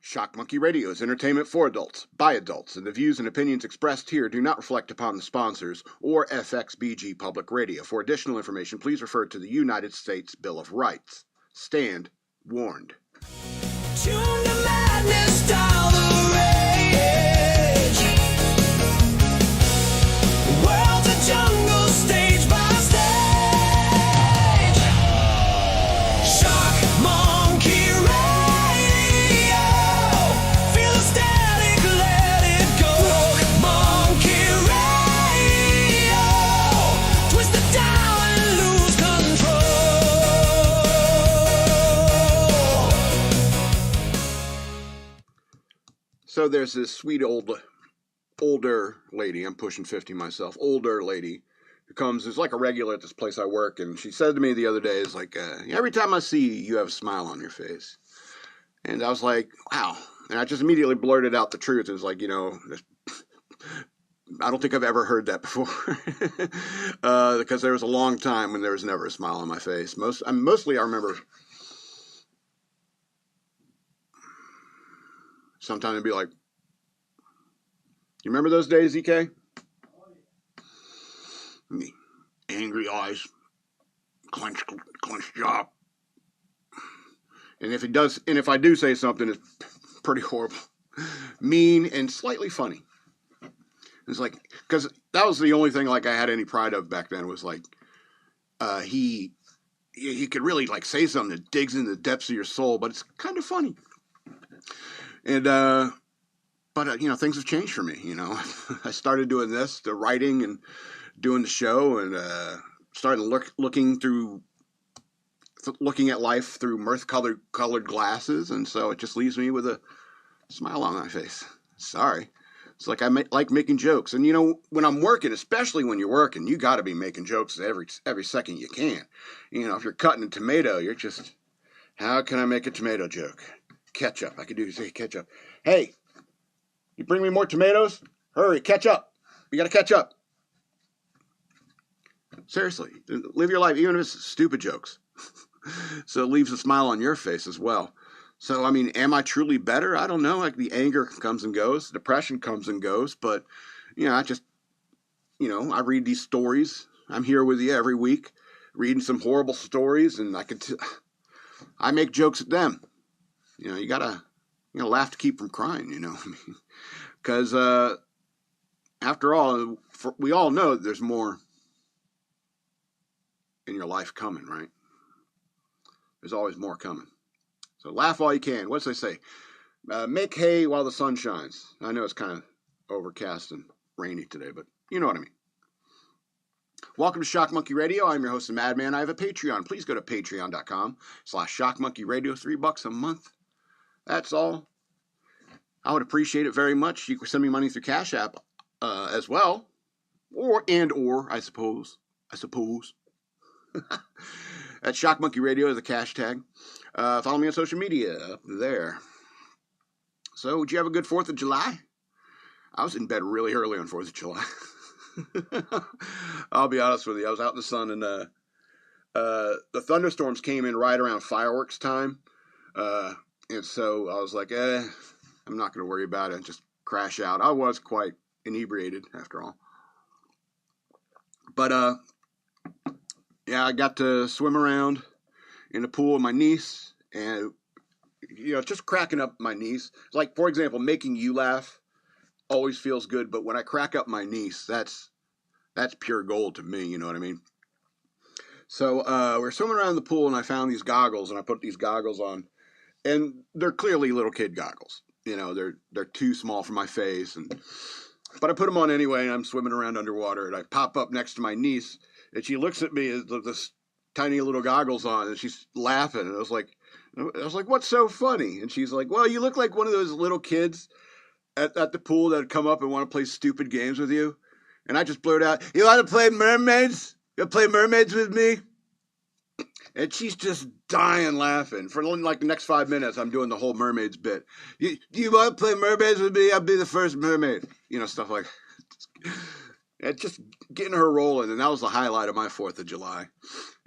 Shock Monkey Radio is entertainment for adults, by adults, and the views and opinions expressed here do not reflect upon the sponsors or FXBG Public Radio. For additional information, please refer to the United States Bill of Rights. Stand warned. Tune the madness down the rage. The world's a jungle stage by stage. Shock Monkey Radio. Feel the static, let it go. Monkey Radio. Twist it down and lose control. So there's this sweet older lady, I'm pushing 50 myself, older lady, who comes, is like a regular at this place I work, and she said to me the other day, is like, every time I see you, you have a smile on your face. And I was like, wow. And I just immediately blurted out the truth. It was like, I don't think I've ever heard that before. Because there was a long time when there was never a smile on my face. Mostly I remember, sometimes it'd be like, you remember those days, EK? Me, angry eyes, clenched jaw. And if I do say something, it's pretty horrible, mean, and slightly funny. It's like, because that was the only thing like I had any pride of back then, was like, he could really like say something that digs into the depths of your soul, but it's kind of funny. And but things have changed for me. I started doing this, the writing and doing the show, and started looking at life through mirth-colored glasses, and so it just leaves me with a smile on my face. Sorry. It's like I like making jokes, and when I'm working, especially when you're working, you got to be making jokes every second you can. If you're cutting a tomato, you're just, how can I make a tomato joke? Ketchup. I could say ketchup. Hey, you bring me more tomatoes? Hurry, catch up. We got to catch up. Seriously, live your life, even if it's stupid jokes. So it leaves a smile on your face as well. So, am I truly better? I don't know. Like, the anger comes and goes. Depression comes and goes. But, I just, I read these stories. I'm here with you every week, reading some horrible stories, and I make jokes at them. You gotta, laugh to keep from crying, because, after all, we all know that there's more in your life coming, right? There's always more coming. So laugh while you can. What's they say? Make hay while the sun shines. I know it's kind of overcast and rainy today, but you know what I mean. Welcome to Shock Monkey Radio. I'm your host, the Madman. I have a Patreon. Please go to patreon.com/shockmonkeyradio. $3 a month. That's all. I would appreciate it very much. You can send me money through Cash App as well. Or, I suppose. At Shock Monkey Radio is the cash tag. Follow me on social media up there. So, did you have a good 4th of July? I was in bed really early on 4th of July. I'll be honest with you. I was out in the sun, and the thunderstorms came in right around fireworks time. And so I was like, I'm not going to worry about it. Just crash out. I was quite inebriated after all. But, yeah, I got to swim around in the pool with my niece, and, just cracking up my niece. Like, for example, making you laugh always feels good, but when I crack up my niece, that's pure gold to me, you know what I mean? So, we're swimming around the pool, and I found these goggles, and I put these goggles on, and they're clearly little kid goggles. They're too small for my face, but I put them on anyway, and I'm swimming around underwater, and I pop up next to my niece, and she looks at me with this tiny little goggles on, and she's laughing. And I was like, what's so funny? And she's like, well, you look like one of those little kids at the pool that come up and want to play stupid games with you. And I just blurted out, you want to play Mermaids? You want to play Mermaids with me? And she's just dying laughing. For like the next 5 minutes, I'm doing the whole Mermaids bit. Do you want to play Mermaids with me? I'll be the first mermaid. Stuff like that. And just getting her rolling, and that was the highlight of my 4th of July.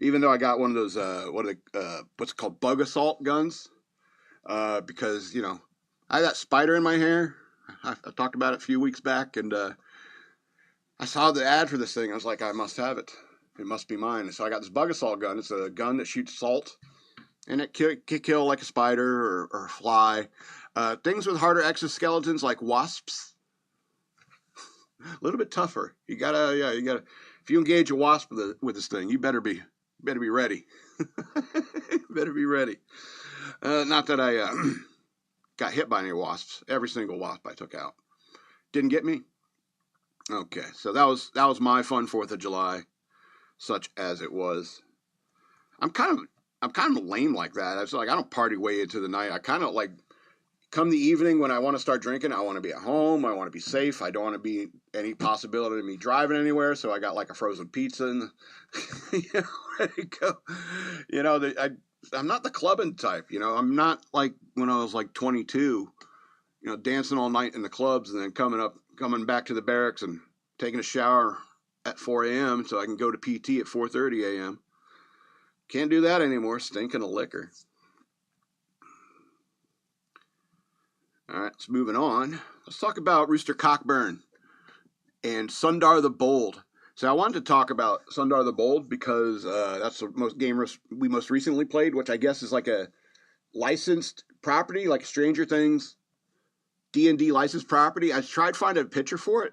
Even though I got one of those, what's it called, bug assault guns, because, I had that spider in my hair. I talked about it a few weeks back, and I saw the ad for this thing. I was like, I must have it. It must be mine. And so I got this bug assault gun. It's a gun that shoots salt, and it can kill like a spider or a fly. Things with harder exoskeletons like wasps, a little bit tougher. You gotta. If you engage a wasp with this thing, you better be ready. Better be ready. Not that I got hit by any wasps. Every single wasp I took out didn't get me. Okay, so that was my fun 4th of July, such as it was. I'm kind of lame like that. I was like, I don't party way into the night. I kind of like come the evening when I want to start drinking. I want to be at home. I want to be safe. I don't want to be any possibility of me driving anywhere. So I got like a frozen pizza and ready to go. I'm not the clubbing type. I'm not like when I was like 22. Dancing all night in the clubs and then coming back to the barracks and taking a shower at 4 a.m. so I can go to PT at 4:30 a.m. Can't do that anymore, stinking of liquor. All right, so moving on. Let's talk about Rooster Cockburn and Sundar the Bold. So I wanted to talk about Sundar the Bold because that's the game we most recently played, which I guess is like a licensed property, like Stranger Things D&D licensed property. I tried finding a picture for it.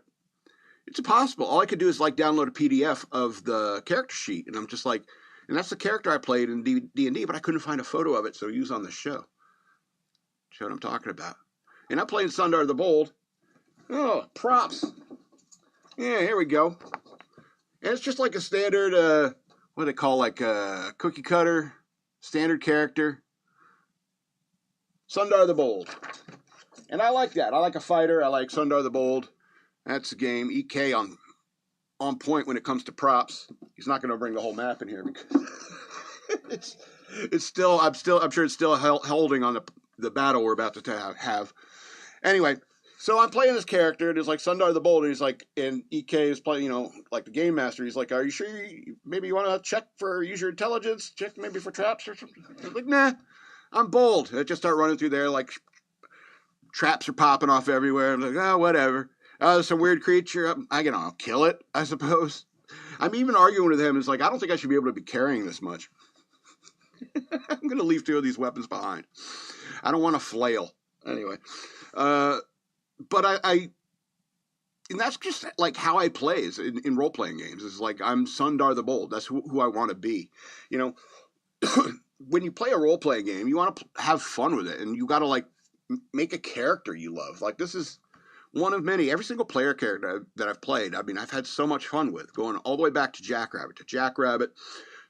It's impossible. All I could do is like download a PDF of the character sheet, and I'm just like, and that's the character I played in D&D, but I couldn't find a photo of it, so use on the show. Show what I'm talking about. And I'm playing Sundar the Bold. Oh, props. Yeah, here we go. And it's just like a standard, what do they call, like a cookie cutter, standard character. Sundar the Bold. And I like that. I like a fighter. I like Sundar the Bold. That's the game. EK on point when it comes to props. He's not going to bring the whole map in here because it's still. I'm sure it's still holding on the battle we're about to have. Anyway, so I'm playing this character. And it's like Sundar the Bold. And he's like, and EK is playing. Like the game master. He's like, "Are you sure? Maybe you want to check for use your intelligence? Check maybe for traps or something." I was like, "Nah, I'm bold." I just start running through there like. Traps are popping off everywhere. I'm like, oh, whatever. There's some weird creature. I'll kill it, I suppose. I'm even arguing with him. It's like, I don't think I should be able to be carrying this much. I'm going to leave 2 of these weapons behind. I don't want to flail. Anyway. But and that's just like how I play in role-playing games. It's like, I'm Sundar the Bold. That's who I want to be. When you play a role-playing game, you want to have fun with it. And you got to like, make a character you love. Like this is one of many. Every single player character that I've played, I mean, I've had so much fun with. Going all the way back to Jackrabbit,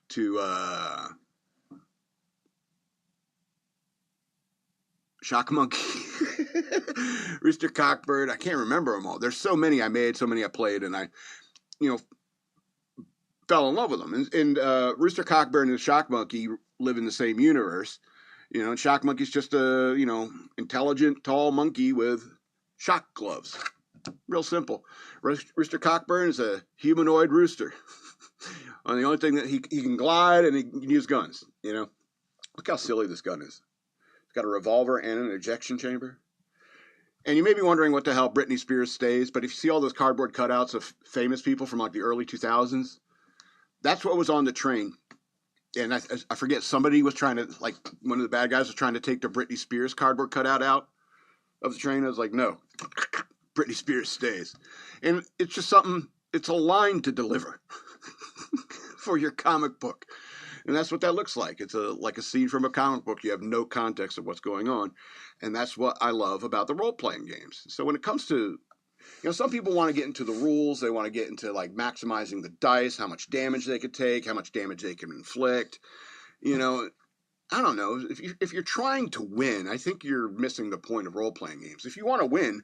to Shock Monkey, Rooster Cockburn. I can't remember them all. There's so many I made, so many I played, and I, fell in love with them. And Rooster Cockburn and Shock Monkey live in the same universe. And Shock Monkey's just a, intelligent, tall monkey with shock gloves. Real simple. Rooster Cockburn is a humanoid rooster. And the only thing that he can glide and he can use guns, Look how silly this gun is. It's got a revolver and an ejection chamber. And you may be wondering what the hell Britney Spears stays, but if you see all those cardboard cutouts of famous people from like the early 2000s, that's what was on the train. And I forget, somebody was trying to, like, one of the bad guys was trying to take the Britney Spears cardboard cutout out of the train. I was like, no, Britney Spears stays. And it's just something, it's a line to deliver for your comic book. And that's what that looks like. It's like a scene from a comic book. You have no context of what's going on. And that's what I love about the role-playing games. So when it comes to, some people want to get into the rules. They want to get into like maximizing the dice, how much damage they could take, how much damage they can inflict. I don't know. If you're trying to win, I think you're missing the point of role-playing games. If you want to win,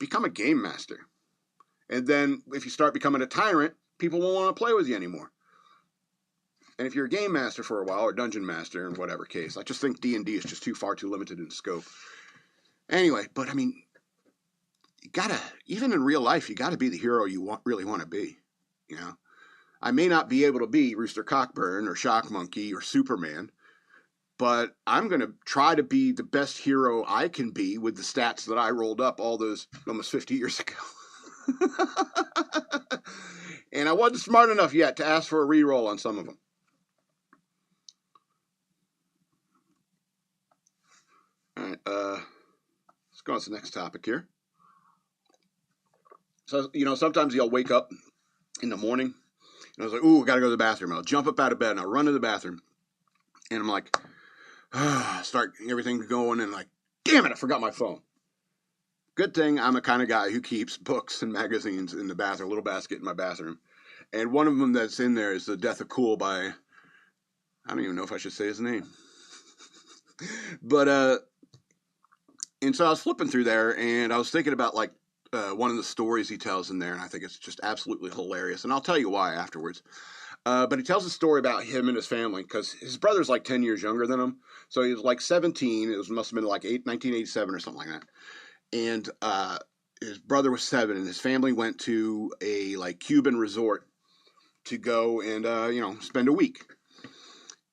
become a game master. And then if you start becoming a tyrant, people won't want to play with you anymore. And if you're a game master for a while, or dungeon master in whatever case, I just think D&D is just too limited in scope. Anyway, but I mean, you gotta, even in real life, you gotta be the hero you really want to be. I may not be able to be Rooster Cockburn or Shock Monkey or Superman, but I'm going to try to be the best hero I can be with the stats that I rolled up all those almost 50 years ago. And I wasn't smart enough yet to ask for a reroll on some of them. All right, let's go on to the next topic here. So, sometimes you'll wake up in the morning, and I was like, ooh, I got to go to the bathroom. And I'll jump up out of bed, and I'll run to the bathroom. And I'm like, start everything going, and like, damn it, I forgot my phone. Good thing I'm the kind of guy who keeps books and magazines in the bathroom, a little basket in my bathroom. And one of them that's in there is The Death of Cool by, I don't even know if I should say his name. But, and so I was flipping through there, and I was thinking about, like, one of the stories he tells in there, and I think it's just absolutely hilarious. And I'll tell you why afterwards. But he tells a story about him and his family, because his brother's like 10 years younger than him. So he was like 17. It must have been like 1987 or something like that. And his brother was 7, and his family went to a like Cuban resort to go and spend a week.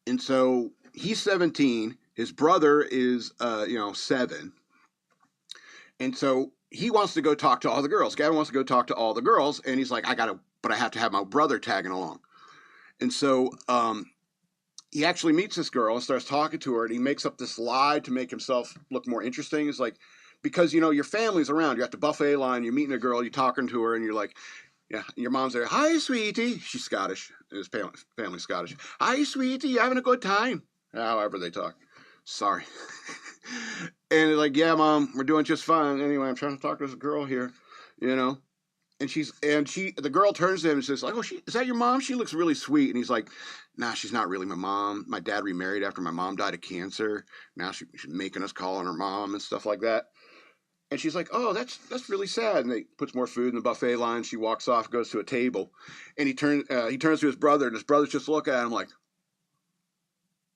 And so he's 17. His brother is 7. And so he wants to go talk to all the girls. Gavin wants to go talk to all the girls, and he's like, but I have to have my brother tagging along. And so he actually meets this girl and starts talking to her, and he makes up this lie to make himself look more interesting. It's like, because, your family's around. You're at the buffet line, you're meeting a girl, you're talking to her, and you're like, yeah, your mom's there. Hi, sweetie. She's Scottish. His family's Scottish. Hi, sweetie. You having a good time? However they talk. Sorry. And they're like, yeah, Mom, we're doing just fine. Anyway, I'm trying to talk to this girl here, And the girl turns to him and says, like, oh, is that your mom? She looks really sweet. And he's like, nah, she's not really my mom. My dad remarried after my mom died of cancer. Now she's making us call on her mom and stuff like that. And she's like, oh, that's really sad. And they puts more food in the buffet line. She walks off, goes to a table, and he turns to his brother, and his brother's just looking at him like,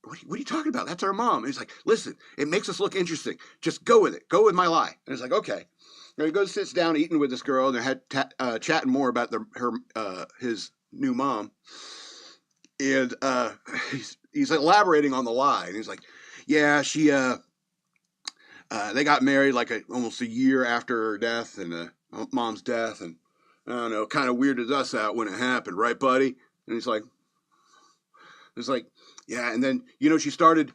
what are you talking about? That's our mom. And he's like, listen, it makes us look interesting. Just go with it. Go with my lie. And he's like, okay. And he goes, sits down, eating with this girl, and they're chatting more about his new mom. And he's elaborating on the lie. And he's like, yeah, she they got married like almost a year after her death and mom's death, and I don't know, kind of weirded us out when it happened, right, buddy? And he's like, yeah. And then she started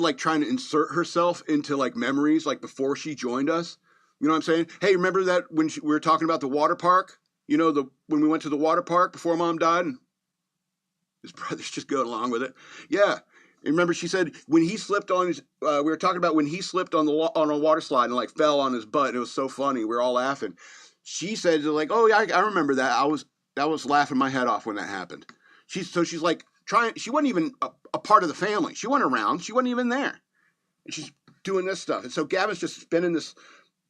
like trying to insert herself into like memories like before she joined us. You know what I'm saying? Hey, remember that when we were talking about the water park? When we went to the water park before Mom died, and his brother's just going along with it. Yeah. Remember, she said when he slipped on his. We were talking about when he slipped on a water slide and like fell on his butt. It was so funny. We were all laughing. She said like, "Oh yeah, I remember that. I was laughing my head off when that happened." She's like trying. She wasn't even a part of the family. She wasn't around. She wasn't even there. And she's doing this stuff. And so Gavin's just spinning this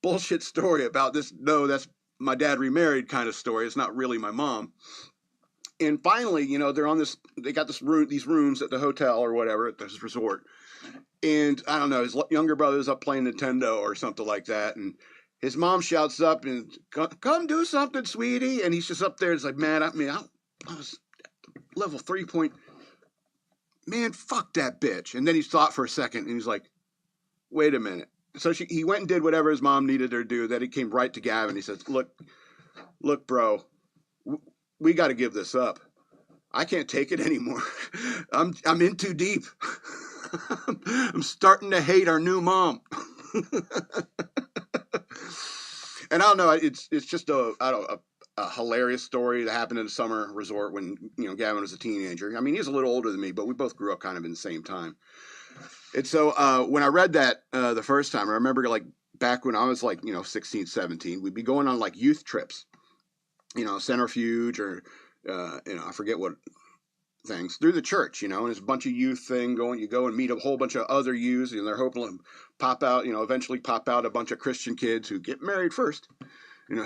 bullshit story about this. No, that's my dad remarried kind of story. It's not really my mom. And finally, they're on this. They got these rooms at the hotel or whatever at this resort. And I don't know, his younger brother's up playing Nintendo or something like that. And his mom shouts up and come do something, sweetie. And he's just up there. It's like, man, I was level 3 point. Man, fuck that bitch. And then he thought for a second, and he's like, wait a minute. So he went and did whatever his mom needed her to do. Then he came right to Gavin. He says, look, bro. We got to give this up. I can't take it anymore. I'm in too deep. I'm starting to hate our new mom. And I don't know. It's just a hilarious story that happened in a summer resort when Gavin was a teenager. I mean, he's a little older than me, but we both grew up kind of in the same time. And so when I read that the first time, I remember like back when I was like 16, 17, we'd be going on like youth trips. Centrifuge or, I forget what things through the church, and it's a bunch of youth thing going, you go and meet a whole bunch of other youths, and they're hoping to pop out, eventually pop out a bunch of Christian kids who get married first,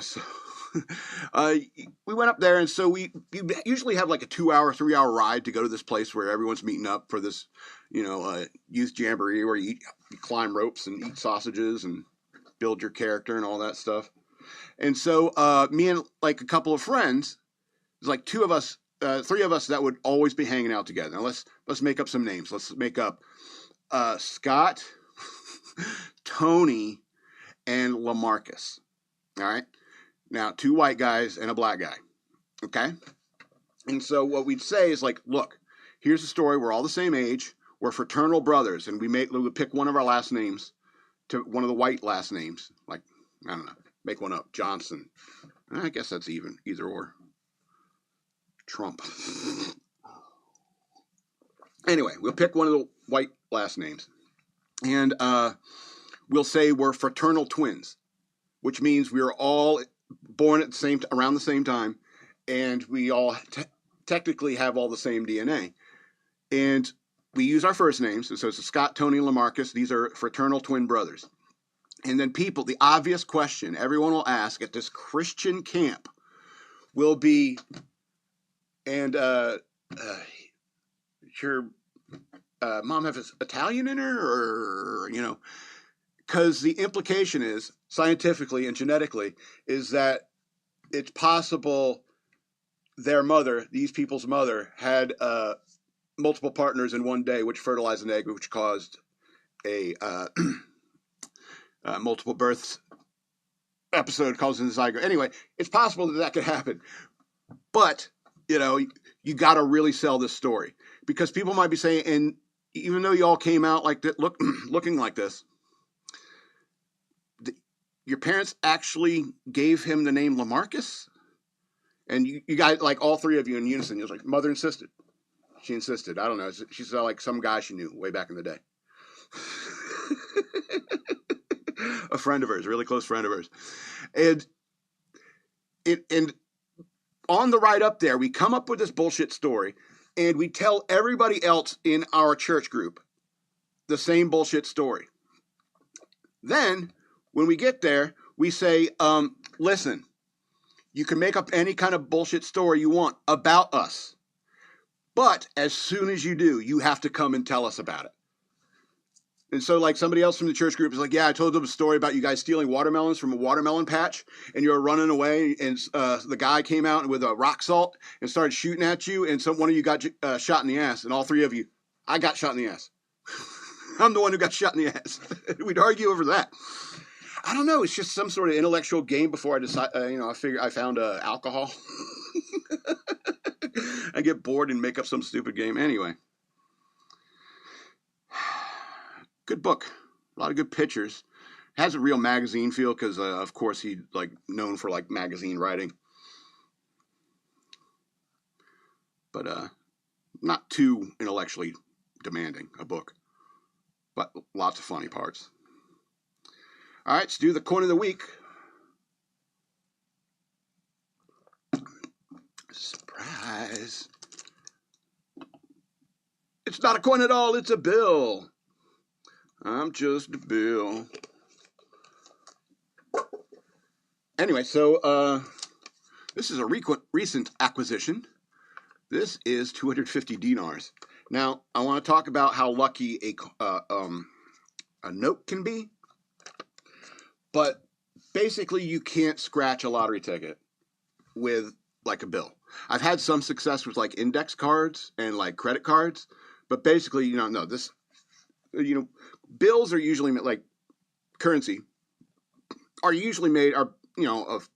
so we went up there. And so we usually have like a 2-hour, 3-hour ride to go to this place where everyone's meeting up for this, youth jamboree where you climb ropes and eat sausages and build your character and all that stuff. And so me and like a couple of friends, there's like 3 of us that would always be hanging out together. Now let's make up some names. Let's make up Scott, Tony, and LaMarcus. All right. Now, 2 white guys and a black guy. Okay. And so what we'd say is like, look, here's the story. We're all the same age. We're fraternal brothers, and we would pick one of our last names to one of the white last names. Like, I don't know, make one up. Johnson. I guess that's either or. Trump. Anyway, we'll pick one of the white last names, and we'll say we're fraternal twins, which means we are all born at around the same time, and we all technically have all the same DNA. And we use our first names, so it's Scott, Tony, and LaMarcus. These are fraternal twin brothers. And then the obvious question everyone will ask at this Christian camp will be, and your mom have Italian in her, or, you know, because the implication is, scientifically and genetically, is that it's possible their mother, these people's mother, had multiple partners in one day, which fertilized an egg, which caused a multiple births episode causing the zygote. Anyway, it's possible that could happen. But, you know, you got to really sell this story, because people might be saying, and even though you all came out like that, looking like this, your parents actually gave him the name LaMarcus? And you guys, like all 3 of you in unison, you're like, mother insisted. She insisted. I don't know. She's like some guy she knew way back in the day. A friend of hers, a really close friend of hers. And on the ride up there, we come up with this bullshit story, and we tell everybody else in our church group the same bullshit story. Then, when we get there, we say, listen, you can make up any kind of bullshit story you want about us. But as soon as you do, you have to come and tell us about it. And so, like, somebody else from the church group is like, yeah, I told them a story about you guys stealing watermelons from a watermelon patch, and you were running away, and the guy came out with a rock salt and started shooting at you, and one of you got shot in the ass, and all 3 of you, I got shot in the ass. I'm the one who got shot in the ass. We'd argue over that. I don't know. It's just some sort of intellectual game before I decide, I found alcohol. I get bored and make up some stupid game. Anyway. Good book. A lot of good pictures. It has a real magazine feel because, of course, he's like known for like magazine writing. But not too intellectually demanding a book. But lots of funny parts. All right, let's do the coin of the week. Surprise. It's not a coin at all, it's a bill. I'm just a bill. Anyway, so this is a recent acquisition. This is 250 dinars. Now, I want to talk about how lucky a note can be. But basically, you can't scratch a lottery ticket with like a bill. I've had some success with like index cards and like credit cards, but basically, bills are usually like currency are usually made of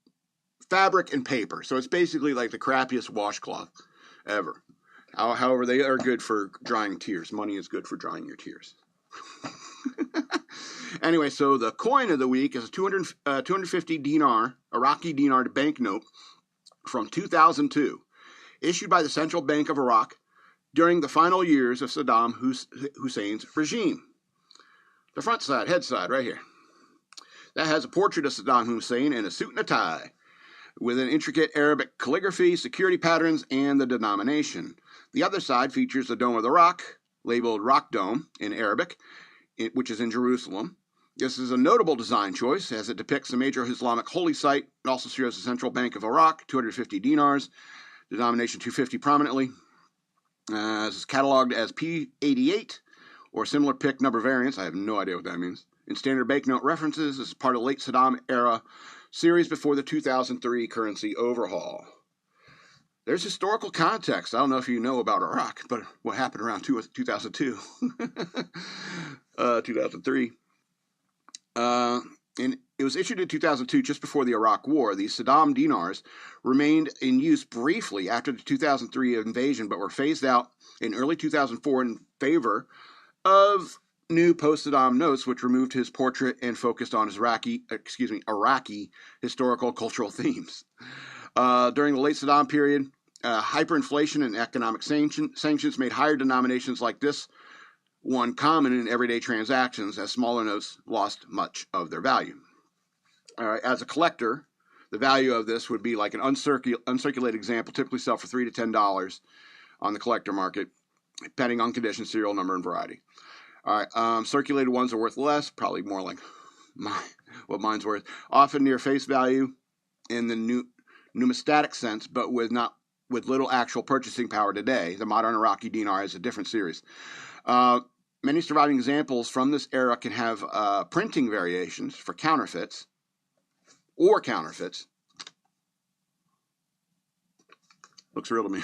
fabric and paper. So it's basically like the crappiest washcloth ever. However, they are good for drying tears. Money is good for drying your tears. Anyway, so the coin of the week is a 250 dinar, Iraqi dinar banknote from 2002, issued by the Central Bank of Iraq during the final years of Saddam Hussein's regime. The front side, head side, right here. That has a portrait of Saddam Hussein in a suit and a tie, with an intricate Arabic calligraphy, security patterns, and the denomination. The other side features the Dome of the Rock, labeled Rock Dome in Arabic, which is in Jerusalem. This is a notable design choice, as it depicts a major Islamic holy site. It also shows the Central Bank of Iraq, 250 dinars, denomination 250 prominently. This is cataloged as P88, or similar PIC number variants. I have no idea what that means. In standard banknote references, this is part of the late Saddam era series before the 2003 currency overhaul. There's historical context. I don't know if you know about Iraq, but what happened around 2002. 2003. And it was issued in 2002, just before the Iraq War. These Saddam Dinars remained in use briefly after the 2003 invasion, but were phased out in early 2004 in favor of new post-Saddam notes, which removed his portrait and focused on his Iraqi historical cultural themes. During the late Saddam period, hyperinflation and economic sanctions made higher denominations like this one common in everyday transactions, as smaller notes lost much of their value. As a collector, the value of this would be like an uncirculated example, typically sell for $3 to $10 on the collector market, depending on condition, serial number, and variety. All right, circulated ones are worth less, probably more like what mine's worth, often near face value in the numismatic sense, but with little actual purchasing power today. The modern Iraqi dinar is a different series. Many surviving examples from this era can have printing variations for counterfeits. Looks real to me.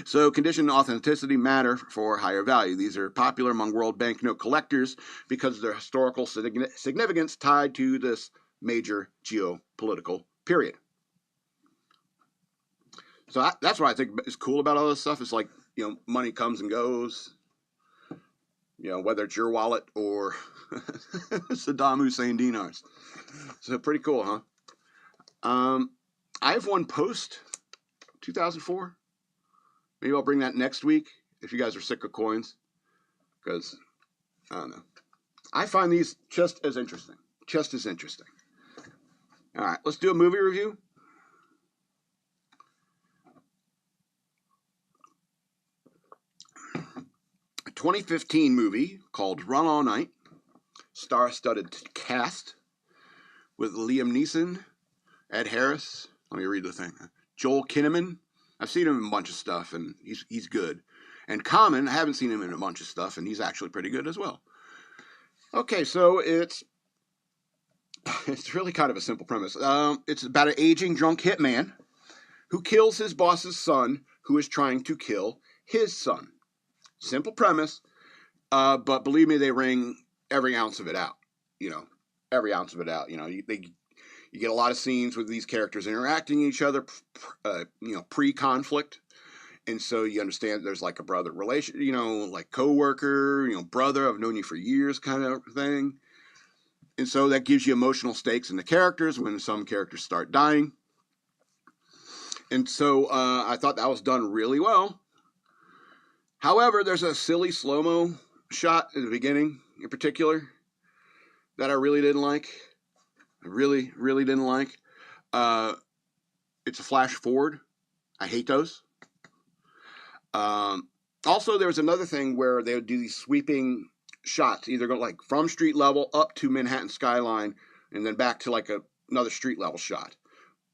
So condition and authenticity matter for higher value. These are popular among world banknote collectors because of their historical significance tied to this major geopolitical period. So that's what I think is cool about all this stuff. It's like, money comes and goes. Whether it's your wallet or Saddam Hussein dinars. So pretty cool, huh? I have one post 2004. Maybe I'll bring that next week if you guys are sick of coins. Because, I don't know. I find these just as interesting. All right, let's do a movie review. A 2015 movie called Run All Night, star-studded cast with Liam Neeson, Ed Harris. Let me read the thing. Joel Kinnaman. I've seen him in a bunch of stuff, and he's good. And Common, I haven't seen him in a bunch of stuff, and he's actually pretty good as well. Okay, so it's really kind of a simple premise. It's about an aging drunk hitman who kills his boss's son, who is trying to kill his son. Simple premise, but believe me, they wring every ounce of it out. Every ounce of it out. You get a lot of scenes with these characters interacting with each other, pre-conflict. And so you understand there's like a brother relation, like co-worker, brother, I've known you for years kind of thing. And so that gives you emotional stakes in the characters when some characters start dying. And so I thought that was done really well. However, there's a silly slow-mo shot in the beginning in particular that I really didn't like. I really, really didn't like. It's a flash forward. I hate those. Also, there was another thing where they would do these sweeping shots, either go like from street level up to Manhattan skyline, and then back to like another street level shot,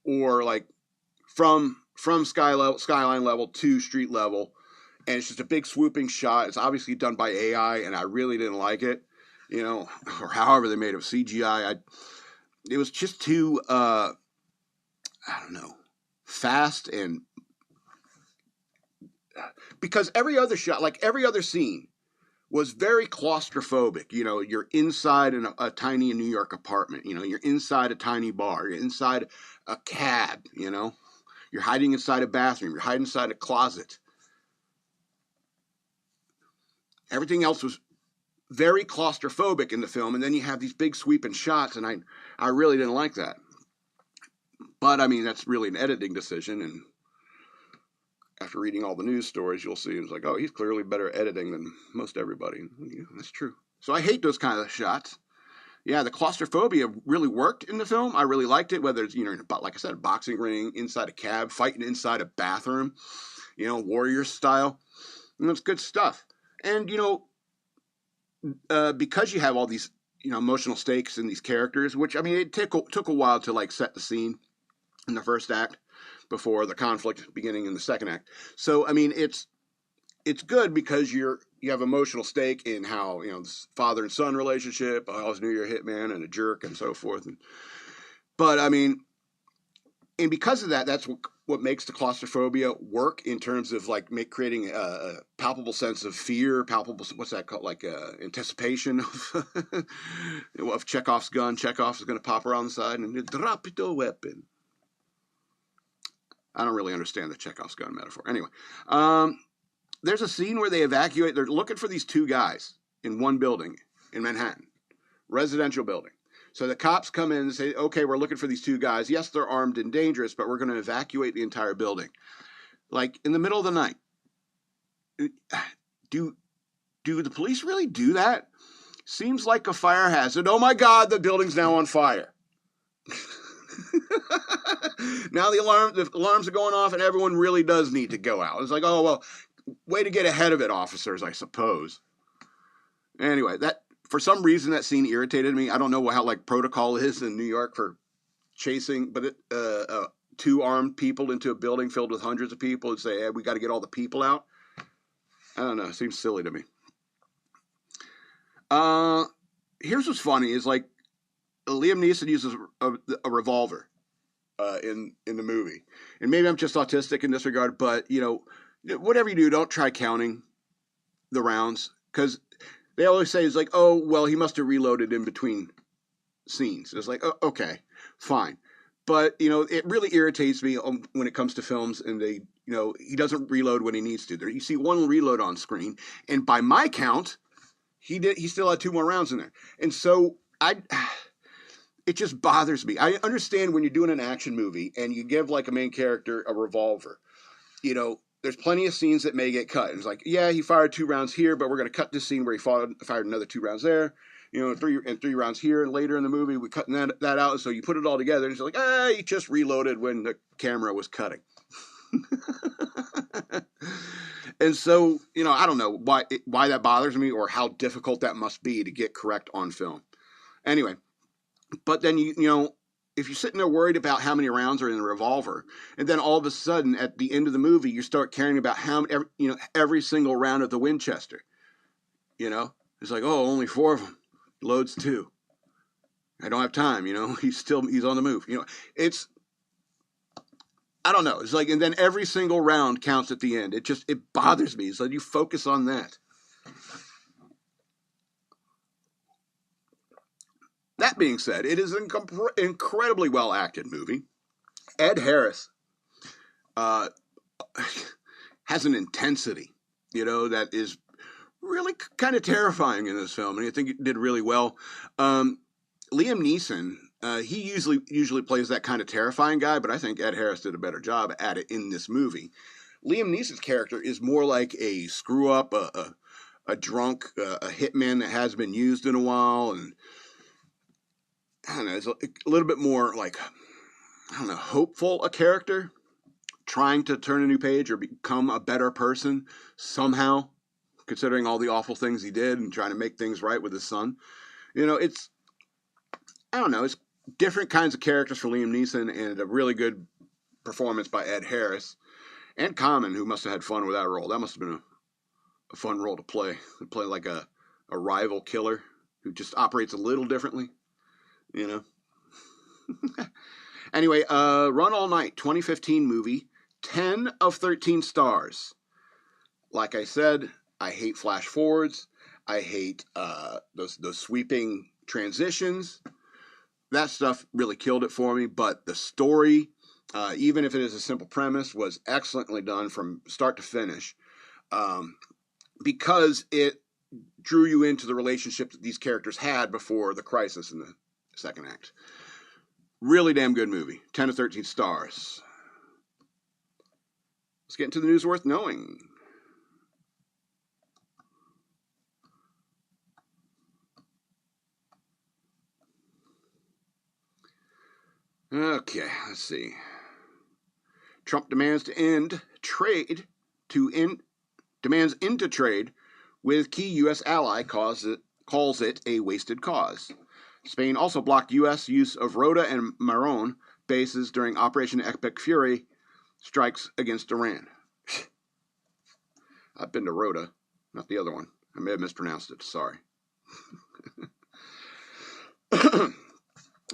or like from skyline level to street level, and it's just a big swooping shot. It's obviously done by AI, and I really didn't like it. Or however they made it, CGI. It was just too, fast, and because every other shot, like every other scene, was very claustrophobic. You're inside a tiny New York apartment. You're inside a tiny bar. You're inside a cab. You're hiding inside a bathroom. You're hiding inside a closet. Everything else was very claustrophobic in the film, and then you have these big sweeping shots, and I really didn't like that. But, that's really an editing decision, and after reading all the news stories, you'll see it's like, oh, he's clearly better at editing than most everybody. Yeah, that's true. So I hate those kind of shots. Yeah, the claustrophobia really worked in the film. I really liked it, whether it's, like I said, a boxing ring, inside a cab, fighting inside a bathroom, warrior style. It's good stuff. And, because you have all these, emotional stakes in these characters, which, it took a while to, like, set the scene in the first act before the conflict beginning in the second act. So, it's good because you have emotional stake in how, this father and son relationship, I always knew you're a hitman and a jerk and so forth. But, and because of that, that's what what makes the claustrophobia work in terms of like creating a palpable sense of fear, palpable, what's that called, like anticipation of Chekhov's gun. Chekhov is going to pop around the side and drop the weapon. I don't really understand the Chekhov's gun metaphor. Anyway, there's a scene where they evacuate. They're looking for these two guys in one building in Manhattan, residential building. So the cops come in and say, okay, we're looking for these two guys. Yes, they're armed and dangerous, but we're going to evacuate the entire building. Like, in the middle of the night. Do the police really do that? Seems like a fire hazard. Oh my God, the building's now on fire. Now the alarms are going off and everyone really does need to go out. It's like, oh, well, way to get ahead of it, officers, I suppose. Anyway, for some reason, that scene irritated me. I don't know how protocol is in New York for chasing, but two armed people into a building filled with hundreds of people and say, hey, we got to get all the people out. I don't know. It seems silly to me. Here's what's funny is Liam Neeson uses a revolver in the movie. And maybe I'm just autistic in this regard, but, whatever you do, don't try counting the rounds, because they always say, it's like, oh, well, he must have reloaded in between scenes. It's like, oh, okay, fine. But, it really irritates me when it comes to films and he doesn't reload when he needs to. You see one reload on screen, and by my count, he still had two more rounds in there. And so it just bothers me. I understand when you're doing an action movie and you give a main character a revolver, there's plenty of scenes that may get cut. It's like, yeah, he fired 2 rounds here, but we're going to cut this scene where he fired another 2 rounds there, 3 rounds here, and later in the movie we're cutting that out. So you put it all together, and it's like, he just reloaded when the camera was cutting. And so, I don't know why that bothers me or how difficult that must be to get correct on film. Anyway, but then if you're sitting there worried about how many rounds are in the revolver, and then all of a sudden at the end of the movie you start caring about every single round of the Winchester, it's like, oh, only 4 of them, loads 2. I don't have time, he's on the move, it's, I don't know, it's like, and then every single round counts at the end. It bothers me. It's like, you focus on that. That being said, it is an incredibly well-acted movie. Ed Harris has an intensity, that is really kind of terrifying in this film, and I think it did really well. Liam Neeson, he usually plays that kind of terrifying guy, but I think Ed Harris did a better job at it in this movie. Liam Neeson's character is more like a screw-up, a drunk, a hitman that hasn't been used in a while, and I don't know, it's a little bit more hopeful a character, trying to turn a new page or become a better person somehow, considering all the awful things he did and trying to make things right with his son. It's different kinds of characters for Liam Neeson, and a really good performance by Ed Harris. And Common, who must have had fun with that role. That must have been a fun role to play. To play like a rival killer who just operates a little differently. Anyway, Run All Night, 2015 movie, 10 of 13 stars. Like I said, I hate flash forwards. I hate those sweeping transitions. That stuff really killed it for me, but the story, even if it is a simple premise, was excellently done from start to finish, because it drew you into the relationship that these characters had before the crisis in the second act. Really damn good movie. 10 of 13 stars. Let's get into the news worth knowing. Okay, let's see. Trump demands into trade with key U.S. ally, calls it a wasted cause. Spain also blocked U.S. use of Rota and Maron bases during Operation Epic Fury strikes against Iran. I've been to Rota, not the other one. I may have mispronounced it. Sorry.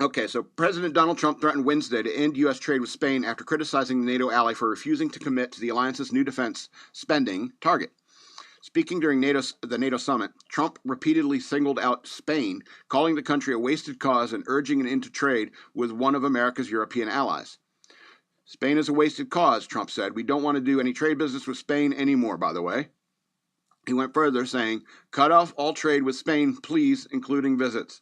Okay, so President Donald Trump threatened Wednesday to end U.S. trade with Spain after criticizing the NATO ally for refusing to commit to the alliance's new defense spending target. Speaking during the NATO summit, Trump repeatedly singled out Spain, calling the country a wasted cause and urging an end to trade with one of America's European allies. Spain is a wasted cause, Trump said. We don't want to do any trade business with Spain anymore, by the way. He went further, saying, cut off all trade with Spain, please, including visits.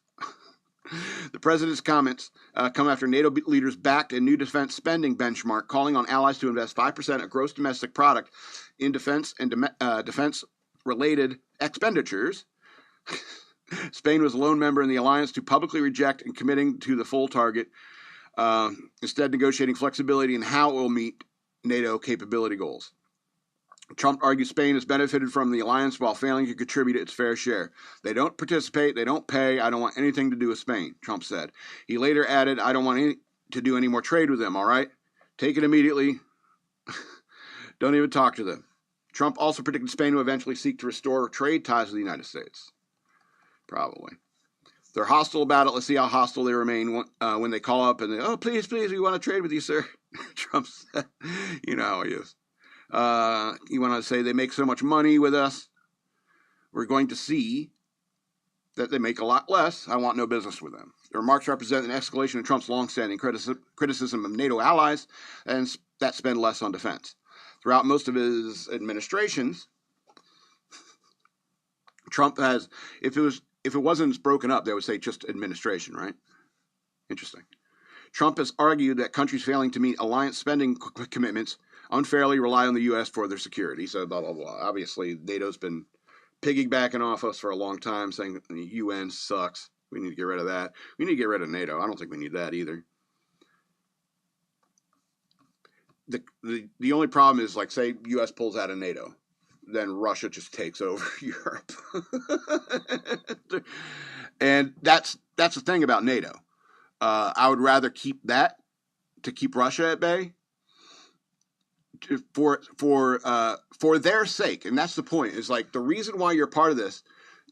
The president's comments come after NATO leaders backed a new defense spending benchmark, calling on allies to invest 5% of gross domestic product in defense and defense-related expenditures. Spain was a lone member in the alliance to publicly reject and committing to the full target, instead negotiating flexibility in how it will meet NATO capability goals. Trump argues Spain has benefited from the alliance while failing to contribute its fair share. They don't participate, they don't pay, I don't want anything to do with Spain, Trump said. He later added, I don't want to do any more trade with them, all right? Take it immediately. Don't even talk to them. Trump also predicted Spain will eventually seek to restore trade ties with the United States. Probably. They're hostile about it. Let's see how hostile they remain when they call up and they, oh, please, we want to trade with you, sir. Trump said, you know how he is. You want to say they make so much money with us. We're going to see that they make a lot less. I want no business with them. The remarks represent an escalation of Trump's longstanding criticism of NATO allies and that spend less on defense. Throughout most of his administrations, Trump has, if it wasn't broken up, they would say just administration, right? Interesting. Trump has argued that countries failing to meet alliance spending commitments unfairly rely on the U.S. for their security. So blah, blah, blah. Obviously, NATO's been piggybacking off us for a long time, saying that the UN sucks. We need to get rid of that. We need to get rid of NATO. I don't think we need that either. The only problem is, like, say U.S. pulls out of NATO, then Russia just takes over Europe. And that's the thing about NATO. I would rather keep that to keep Russia at bay for their sake. And that's the point. Is like the reason why you're part of this,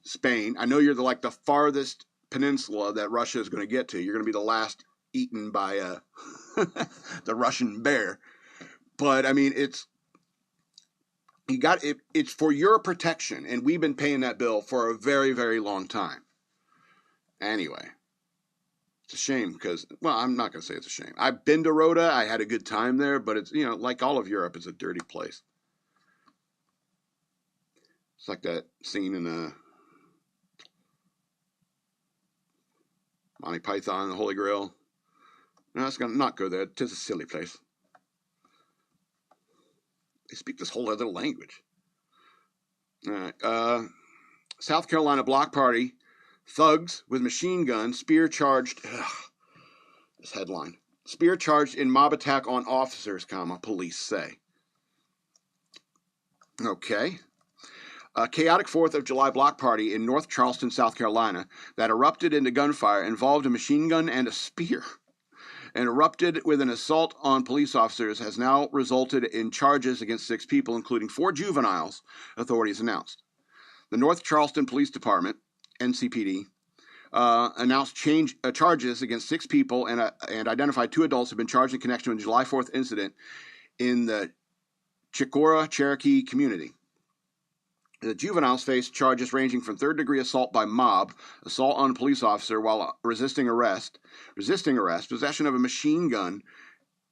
Spain. I know you're the farthest peninsula that Russia is going to get to. You're going to be the last eaten by the Russian bear. But I mean, it's for your protection, and we've been paying that bill for a very, very long time. Anyway, it's a shame because, well, I'm not going to say it's a shame. I've been to Rota. I had a good time there, but it's, like all of Europe, it's a dirty place. It's like that scene in Monty Python and the Holy Grail. No, it's going to not go there. It's a silly place. They speak this whole other language. All right. South Carolina block party. Thugs with machine guns spear charged. This headline. Spear charged in mob attack on officers, police say. Okay. A chaotic 4th of July block party in North Charleston, South Carolina that erupted into gunfire involved a machine gun and a spear, and erupted with an assault on police officers has now resulted in charges against 6 people, including 4 juveniles, authorities announced. The North Charleston Police Department, NCPD, announced charges against 6 people and identified 2 adults who have been charged in connection with the July 4th incident in the Chicora Cherokee community. The juveniles faced charges ranging from 3rd-degree assault by mob, assault on a police officer while resisting arrest, possession of a machine gun,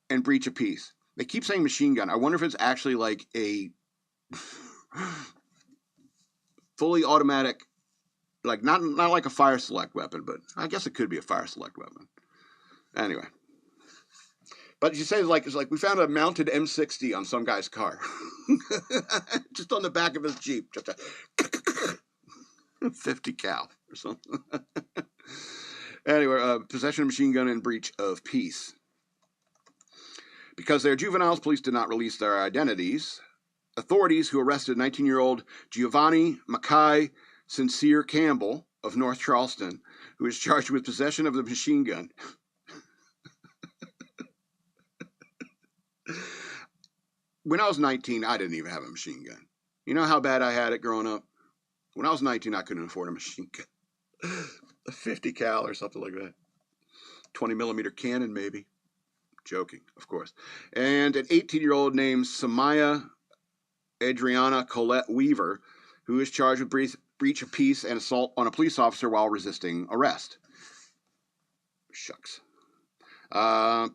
and breach of peace. They keep saying machine gun. I wonder if it's actually like a fully automatic, like not like a fire select weapon, but I guess it could be a fire select weapon. Anyway. But you say it's like we found a mounted M60 on some guy's car. Just on the back of his Jeep. Just a 50 cal or something. Anyway, possession of machine gun and breach of peace. Because they are juveniles, police did not release their identities. Authorities who arrested 19-year-old Giovanni Mackay Sincere Campbell of North Charleston, who is charged with possession of the machine gun. When I was 19, I didn't even have a machine gun. You know how bad I had it growing up? When I was 19, I couldn't afford a machine gun. A 50 cal or something like that. 20mm cannon, maybe. Joking, of course. And an 18-year-old named Samaya Adriana Colette Weaver, who is charged with breach of peace and assault on a police officer while resisting arrest. Shucks.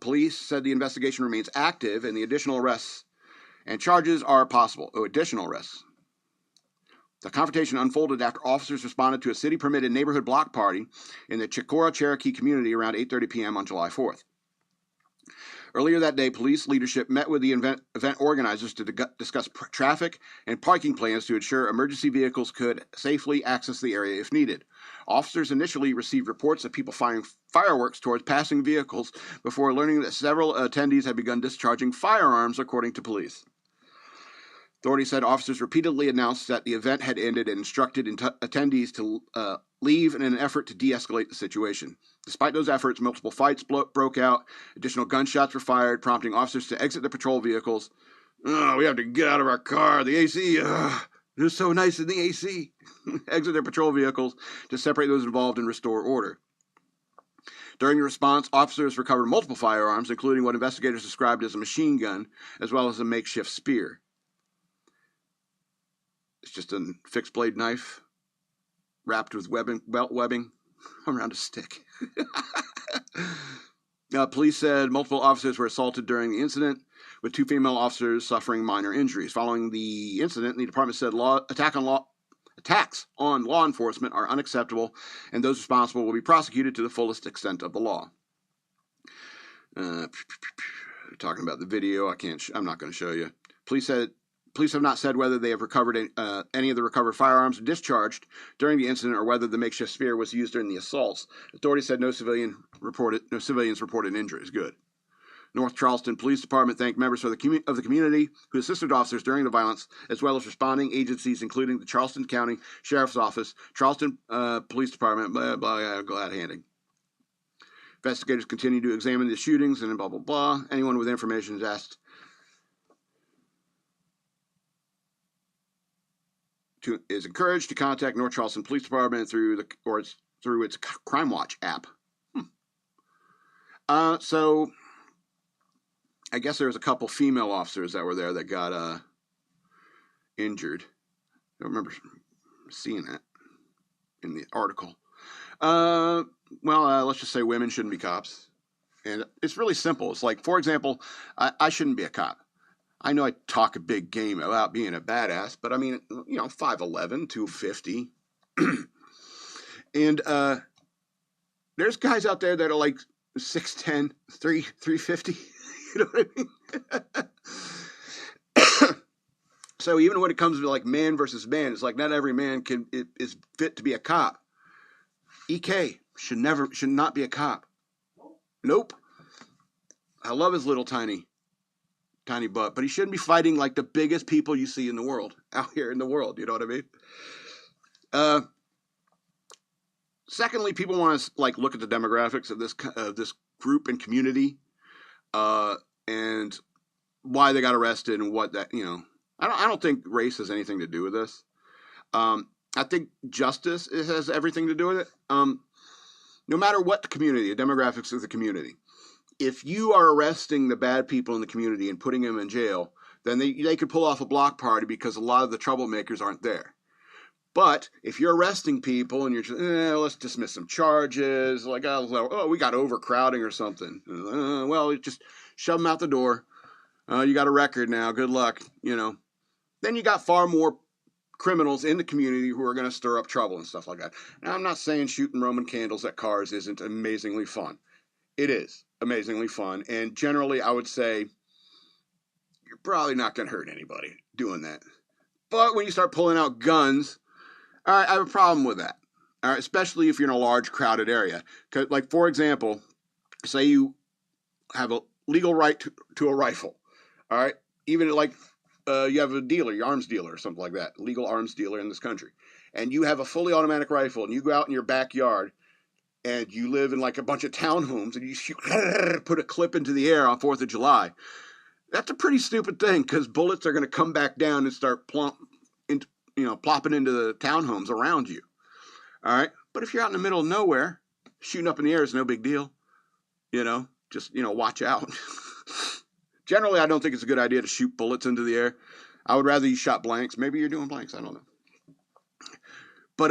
Police said the investigation remains active and the additional arrests and charges are possible. Additional arrests. The confrontation unfolded after officers responded to a city-permitted neighborhood block party in the Chicora Cherokee community around 8:30 p.m. on July 4th. Earlier that day, police leadership met with the event organizers to discuss traffic and parking plans to ensure emergency vehicles could safely access the area if needed. Officers initially received reports of people firing fireworks towards passing vehicles before learning that several attendees had begun discharging firearms, according to police. Authorities said officers repeatedly announced that the event had ended and instructed attendees to leave in an effort to de-escalate the situation. Despite those efforts, multiple fights broke out. Additional gunshots were fired, prompting officers to exit their patrol vehicles. Oh, we have to get out of our car. The AC, it's so nice in the AC. Exit their patrol vehicles to separate those involved and restore order. During the response, officers recovered multiple firearms, including what investigators described as a machine gun, as well as a makeshift spear. It's just a fixed blade knife wrapped with belt webbing around a stick. Police said multiple officers were assaulted during the incident, with 2 female officers suffering minor injuries. Following the incident, the department said attacks on law enforcement are unacceptable, and those responsible will be prosecuted to the fullest extent of the law. Talking about the video, I'm not going to show you. Police have not said whether they have recovered any of the recovered firearms discharged during the incident or whether the makeshift spear was used during the assaults. Authorities said no civilians reported injuries. Good. North Charleston Police Department thanked members of the community who assisted officers during the violence, as well as responding agencies including the Charleston County Sheriff's Office, Charleston Police Department, blah, blah, glad handing. Investigators continue to examine the shootings and blah, blah, blah. Anyone with information is encouraged to contact North Charleston Police Department through its Crime Watch app. So I guess there was a couple female officers that were there that got injured. I don't remember seeing that in the article. Let's just say women shouldn't be cops. And it's really simple. It's like, for example, I shouldn't be a cop. I know I talk a big game about being a badass, but I mean, 5'11", 250. And there's guys out there that are like 6'10", 350. You know what I mean? So even when it comes to like man versus man, it's like not every man is fit to be a cop. EK should not be a cop. Nope. I love his little tiny butt, but he shouldn't be fighting like the biggest people you see in the world, out here in the world, you know what I mean? Secondly, people want to like look at the demographics of this group and community, and why they got arrested and what that, I don't think race has anything to do with this. I think justice has everything to do with it. No matter what the community, the demographics of the community. If you are arresting the bad people in the community and putting them in jail, then they could pull off a block party because a lot of the troublemakers aren't there. But if you're arresting people and you're just, let's dismiss some charges, like, we got overcrowding or something. Just shove them out the door. You got a record now. Good luck. Then you got far more criminals in the community who are going to stir up trouble and stuff like that. Now, I'm not saying shooting Roman candles at cars isn't amazingly fun. It is amazingly fun, and generally I would say you're probably not going to hurt anybody doing that. But when you start pulling out guns, all right, I have a problem with that. All right, especially if you're in a large, crowded area. Like, for example, say you have a legal right to a rifle. All right, even like you have a dealer, your arms dealer or something like that, legal arms dealer in this country, and you have a fully automatic rifle, and you go out in your backyard, and you live in like a bunch of townhomes, and you shoot, put a clip into the air on 4th of July. That's a pretty stupid thing, because bullets are going to come back down and start plopping into the townhomes around you. All right? But if you're out in the middle of nowhere, shooting up in the air is no big deal. just, watch out. Generally, I don't think it's a good idea to shoot bullets into the air. I would rather you shot blanks. Maybe you're doing blanks. I don't know. But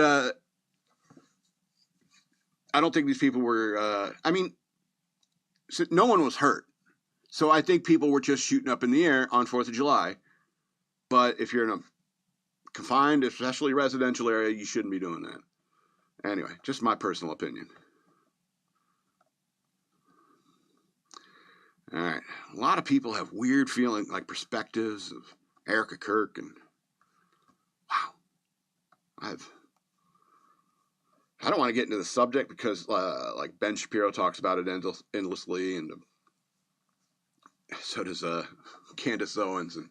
I don't think these people were, no one was hurt. So I think people were just shooting up in the air on 4th of July. But if you're in a confined, especially residential area, you shouldn't be doing that. Anyway, just my personal opinion. All right. A lot of people have weird feeling, like perspectives of Erika, Kirk, and wow. I don't want to get into the subject because, like Ben Shapiro talks about it endlessly, and so does Candace Owens, and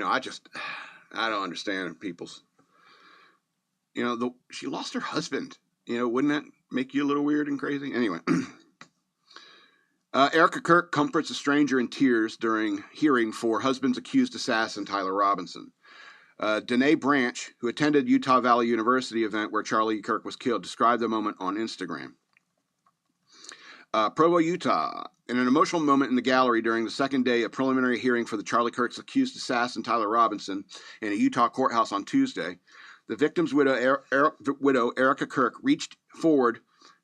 I don't understand people's. She lost her husband. Wouldn't that make you a little weird and crazy? Anyway, Erika Kirk comforts a stranger in tears during hearing for husband's accused assassin Tyler Robinson. Danae Branch, who attended Utah Valley University event where Charlie Kirk was killed, described the moment on Instagram. Provo, Utah. In an emotional moment in the gallery during the second day of preliminary hearing for the Charlie Kirk's accused assassin Tyler Robinson in a Utah courthouse on Tuesday, the victim's widow, Erika Kirk, reached forward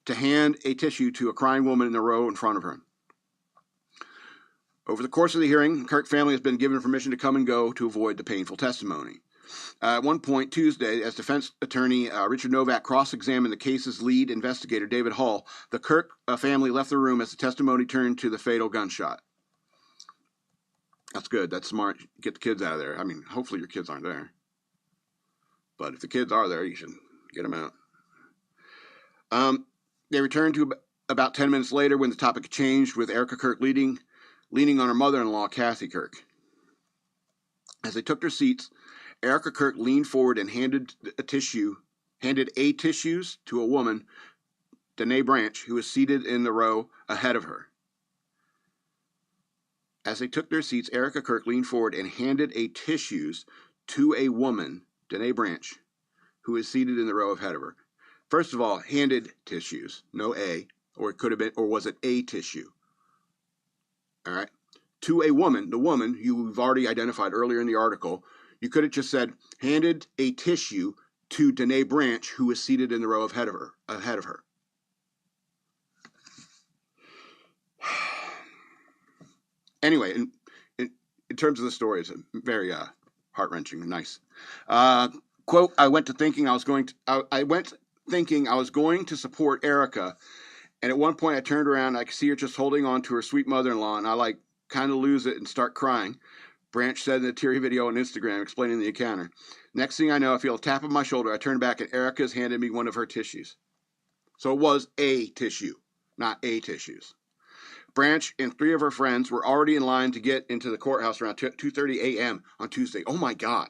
to hand a tissue to a crying woman in the row in front of her. Over the course of the hearing, Kirk family has been given permission to come and go to avoid the painful testimony. At one point Tuesday, as defense attorney Richard Novak cross-examined the case's lead investigator, David Hall, the Kirk family left the room as the testimony turned to the fatal gunshot. That's good. That's smart. Get the kids out of there. Hopefully your kids aren't there. But if the kids are there, you should get them out. They returned to about 10 minutes later when the topic changed, with Erika Kirk leaning on her mother-in-law, Kathy Kirk. As they took their seats, Erika Kirk leaned forward and handed a tissues to a woman, Danae Branch, who was seated in the row ahead of her. As they took their seats, Erika Kirk leaned forward and handed a tissues to a woman, Danae Branch, who was seated in the row ahead of her. First of all, handed tissues, no A, or it could have been, or was it a tissue? All right. To a woman, the woman you've already identified earlier in the article. You could have just said, handed a tissue to Danae Branch, who was seated in the row ahead of her. Anyway, in terms of the story, it's very heart-wrenching and nice. Quote, I went thinking I was going to support Erika, and at one point I turned around and I could see her just holding on to her sweet mother-in-law, and I kind of lose it and start crying. Branch said in a teary video on Instagram explaining the encounter. Next thing I know, I feel a tap on my shoulder. I turn back and Erika's handed me one of her tissues. So it was a tissue, not a tissues. Branch and 3 of her friends were already in line to get into the courthouse around 2:30 a.m. on Tuesday. Oh my God.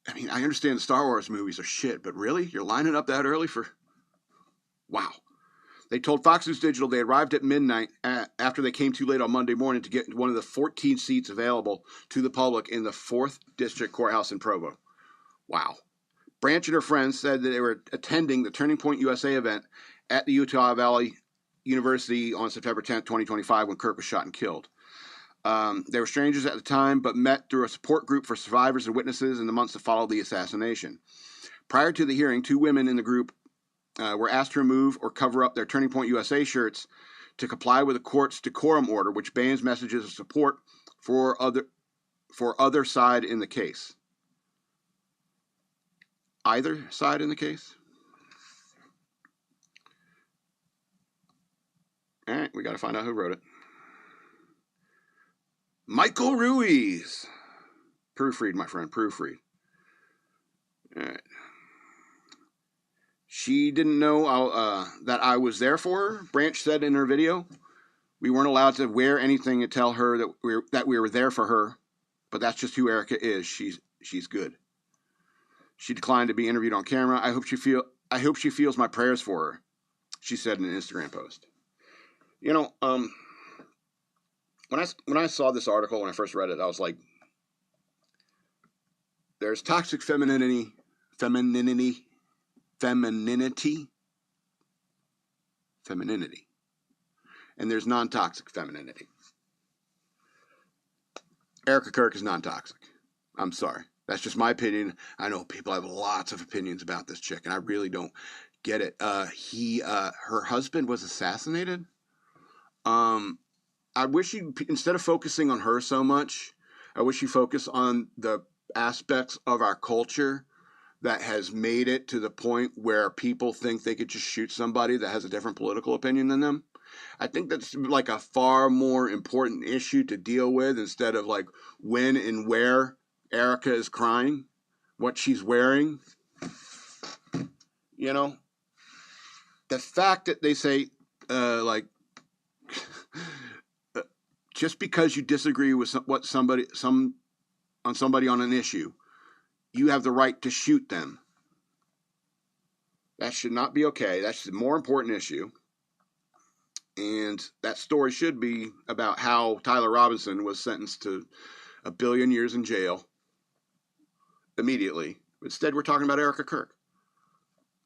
I understand the Star Wars movies are shit, but really? You're lining up that early for... Wow. They told Fox News Digital they arrived at midnight after they came too late on Monday morning to get one of the 14 seats available to the public in the 4th District Courthouse in Provo. Wow. Branch and her friends said that they were attending the Turning Point USA event at the Utah Valley University on September 10th, 2025, when Kirk was shot and killed. They were strangers at the time, but met through a support group for survivors and witnesses in the months that followed the assassination. Prior to the hearing, 2 women in the group were asked to remove or cover up their Turning Point USA shirts to comply with the court's decorum order, which bans messages of support for other side in the case. Either side in the case? All right, we got to find out who wrote it. Michael Ruiz. Proofread, my friend, proofread. All right. She didn't know that I was there for her, Branch said in her video. We weren't allowed to wear anything and tell her that we were there for her, but that's just who Erika is. She's good. She declined to be interviewed on camera. I hope she feels my prayers for her, she said in an Instagram post. When I saw this article, when I first read it, I was like, there's toxic femininity, femininity. And there's non-toxic femininity. Erika Kirk is non-toxic. I'm sorry. That's just my opinion. I know people have lots of opinions about this chick, and I really don't get it. Her husband was assassinated. I wish you, instead of focusing on her so much, I wish you focus on the aspects of our culture that has made it to the point where people think they could just shoot somebody that has a different political opinion than them. I think that's like a far more important issue to deal with instead of like when and where Erika is crying, what she's wearing. You know, the fact that they say, just because you disagree with somebody on an issue, you have the right to shoot them. That should not be okay. That's the more important issue. And that story should be about how Tyler Robinson was sentenced to 1 billion years in jail immediately. Instead, we're talking about Erika Kirk,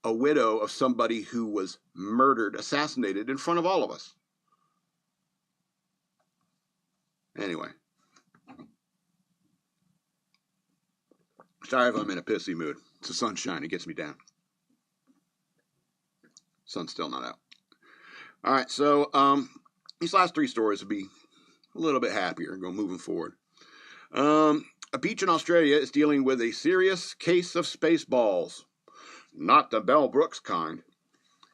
a widow of somebody who was murdered, assassinated in front of all of us. Anyway. Sorry if I'm in a pissy mood. It's the sunshine. It gets me down. Sun's still not out. All right, so these last 3 stories will be a little bit happier moving forward. A beach in Australia is dealing with a serious case of space balls. Not the Mel Brooks kind.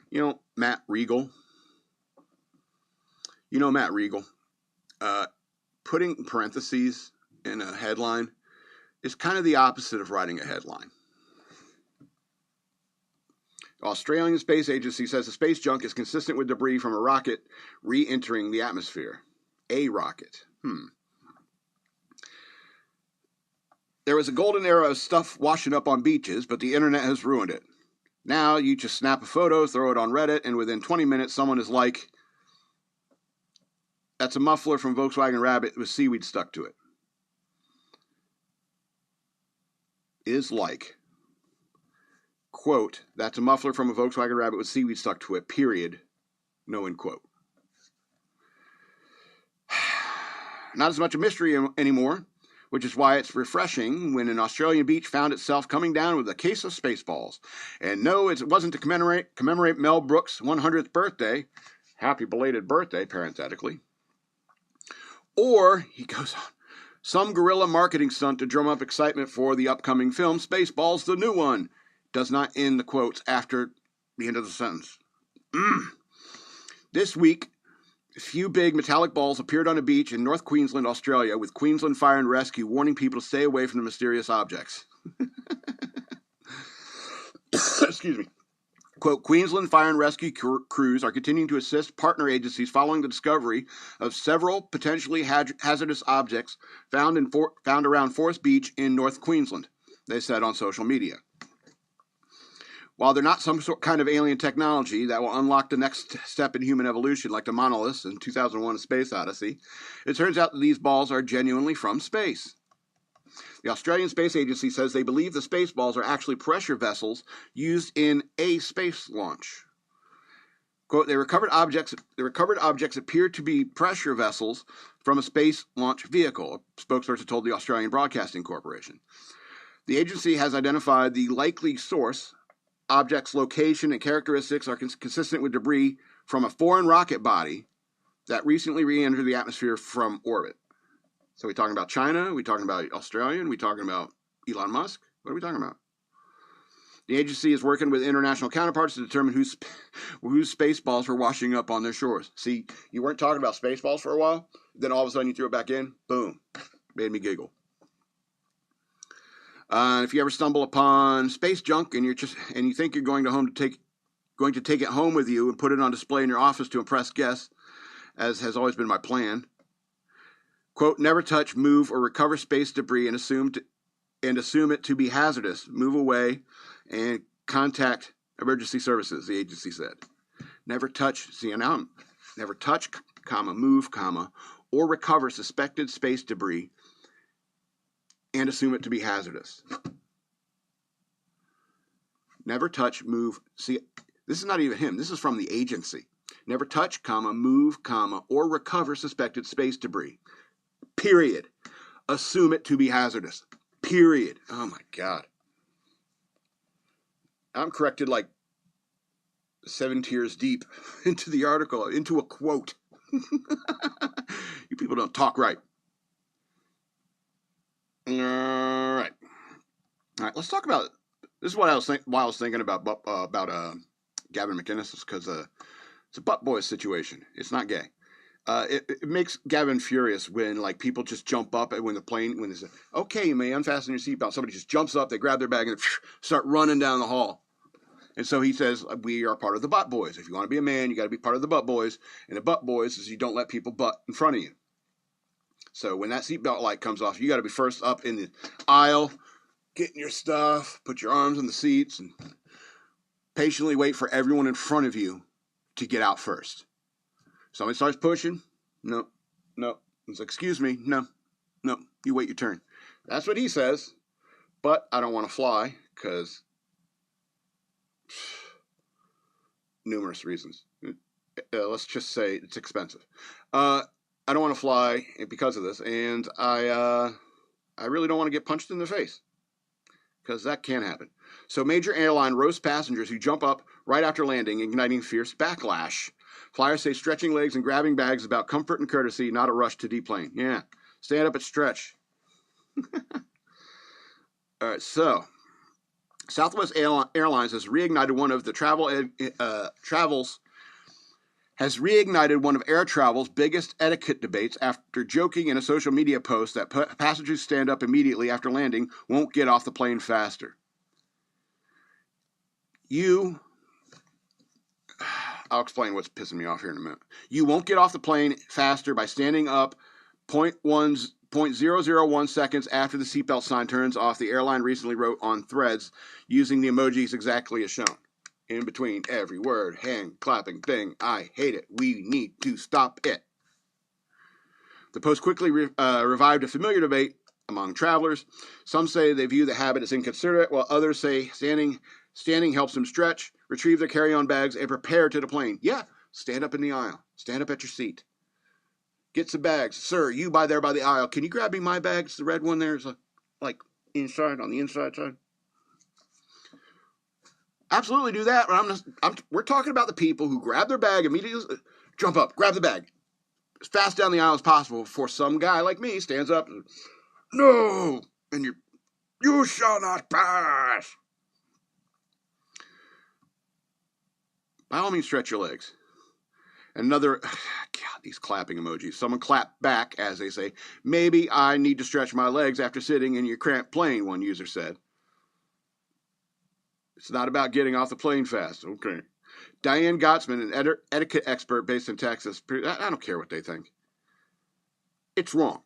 You know, Matt Regal. Putting parentheses in a headline is kind of the opposite of writing a headline. Australian Space Agency says the space junk is consistent with debris from a rocket re-entering the atmosphere. A rocket. There was a golden era of stuff washing up on beaches, but the internet has ruined it. Now you just snap a photo, throw it on Reddit, and within 20 minutes someone is like, that's a muffler from Volkswagen Rabbit with seaweed stuck to it. Is like. Quote, that's a muffler from a Volkswagen Rabbit with seaweed stuck to it, period. No end quote. Not as much a mystery anymore, which is why it's refreshing when an Australian beach found itself coming down with a case of Spaceballs. And no, it wasn't to commemorate Mel Brooks' 100th birthday. Happy belated birthday, parenthetically. Or, he goes on, some guerrilla marketing stunt to drum up excitement for the upcoming film Spaceballs, the new one. Does not end the quotes after the end of the sentence. This week, a few big metallic balls appeared on a beach in North Queensland, Australia, with Queensland Fire and Rescue warning people to stay away from the mysterious objects. Excuse me. Quote, Queensland Fire and Rescue crews are continuing to assist partner agencies following the discovery of several potentially hazardous objects found around Forest Beach in North Queensland, they said on social media. While they're not some kind of alien technology that will unlock the next step in human evolution like the monoliths in 2001: A Space Odyssey, it turns out that these balls are genuinely from space. The Australian Space Agency says they believe the space balls are actually pressure vessels used in a space launch. Quote, the recovered objects appear to be pressure vessels from a space launch vehicle, a spokesperson told the Australian Broadcasting Corporation. The agency has identified the likely source. Objects' location and characteristics are consistent with debris from a foreign rocket body that recently re-entered the atmosphere from orbit. So we talking about China? Are we talking about Australia? Are we talking about Elon Musk? What are we talking about? The agency is working with international counterparts to determine whose space balls were washing up on their shores. See, you weren't talking about space balls for a while, then all of a sudden you threw it back in. Boom. Made me giggle. If you ever stumble upon space junk and you think you're going to take it home with you and put it on display in your office to impress guests, as has always been my plan, quote, never touch, move, or recover space debris and assume it to be hazardous. Move away and contact emergency services, the agency said. Never touch, never touch, move, or recover suspected space debris and assume it to be hazardous. Never touch, move. See, this is not even him. This is from the agency. Never touch, move, or recover suspected space debris. Period. Assume it to be hazardous. Period. Oh my God. I'm corrected like 7 tiers deep into the article, into a quote. You people don't talk right. All right. Let's talk about. This is what I was thinking about Gavin McInnes, because it's a butt boy situation. It's not gay. It makes Gavin furious when like people just jump up and when they say, "Okay, you may unfasten your seatbelt." Somebody just jumps up, they grab their bag and start running down the hall. And so he says, we are part of the butt boys. If you want to be a man, you got to be part of the butt boys. And the butt boys is you don't let people butt in front of you. So when that seatbelt light comes off, you got to be first up in the aisle, getting your stuff, put your arms on the seats, and patiently wait for everyone in front of you to get out first. Somebody starts pushing. No. He's like, excuse me. No. You wait your turn. That's what he says. But I don't want to fly because numerous reasons. Let's just say it's expensive. I don't want to fly because of this, and I really don't want to get punched in the face because that can happen. So major airline roasts passengers who jump up right after landing, igniting fierce backlash. Flyers say stretching legs and grabbing bags is about comfort and courtesy, not a rush to deplane. Yeah, stand up and stretch. All right, so Southwest Airlines has reignited one of air travel's biggest etiquette debates after joking in a social media post that passengers who stand up immediately after landing won't get off the plane faster. I'll explain what's pissing me off here in a minute. You won't get off the plane faster by standing up 0.001 seconds after the seatbelt sign turns off, the airline recently wrote on Threads using the emojis exactly as shown. In between every word, hand clapping thing. I hate it. We need to stop it. The post quickly revived a familiar debate among travelers. Some say they view the habit as inconsiderate, while others say standing helps them stretch, retrieve their carry-on bags, and prepare to deplane. Yeah, stand up in the aisle. Stand up at your seat. Get some bags. Sir, you by there by the aisle. Can you grab me my bags? The red one there is like inside, on the inside side. Absolutely do that. We're talking about the people who grab their bag immediately, jump up, grab the bag as fast down the aisle as possible before some guy like me stands up and, no, and you shall not pass. By all means, stretch your legs. Another, God, these clapping emojis. Someone clapped back, as they say. Maybe I need to stretch my legs after sitting in your cramped plane, one user said. It's not about getting off the plane fast. Okay. Diane Gottsman, an etiquette expert based in Texas. I don't care what they think. It's wrong.